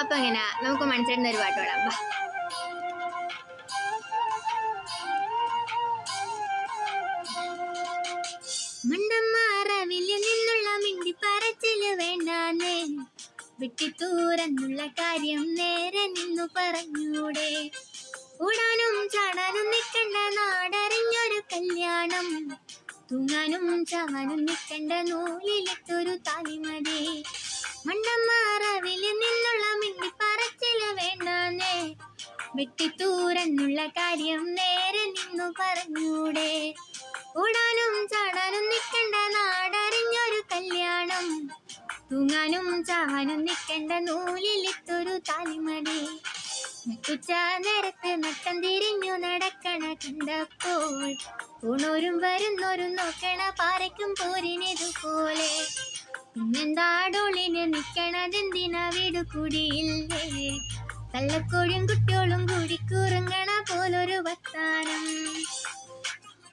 അപ്പൊ എങ്ങനെ നമുക്ക് മനസ്സിലാക്കുന്ന ഒരു പാട്ട് പാടാം. വാ. മണ്ടന്മാറവില് നിന്നുള്ള മിണ്ടി പറച്ചില് വേണ്ടാന്നേ, വിട്ടിത്തൂരെന്നുള്ള കാര്യം നേരെ നിന്നു പറഞ്ഞൂടെ. ഓടാനും ചാടാനും നിൽക്കണ്ട നാടറിഞ്ഞൊരു കല്യാണം, തൂങ്ങാനും ചാവാനും നിൽക്കണ്ട നൂലിലിട്ടൊരു താലിമതി. മണ്ടന്മാറവില് നിന്നുള്ള മിണ്ടി പറച്ചില് വേണ്ടാന്നേ, വിട്ടിത്തൂരെന്നുള്ള കാര്യം നേരെ നിന്നു പറഞ്ഞൂടെ. ഓടാനും ചാടാനും നിൽക്കണ്ട നാടറിഞ്ഞൊരു കല്യാണം, തൂങ്ങാനും ചാവാനും നിൽക്കണ്ട നൂലിലിട്ടൊരു താലിമതി. നട്ടുച്ച നേരത്ത് നട്ടം തിരിഞ്ഞു നടക്കണ കണ്ടപ്പോൾ, ഊണോരും വരുന്നോരും നോക്കണ പാരയ്ക്കും പോരിനിതുപോലെ. പിന്നെന്താടോളിന് നിക്കണതെന്തിനാ വീട് കൂടിയില്ലേ, കള്ളക്കോഴിയും കുട്ടിയോളും കൂടി കുറുങ്ങണ പോലൊരു വർത്താനം.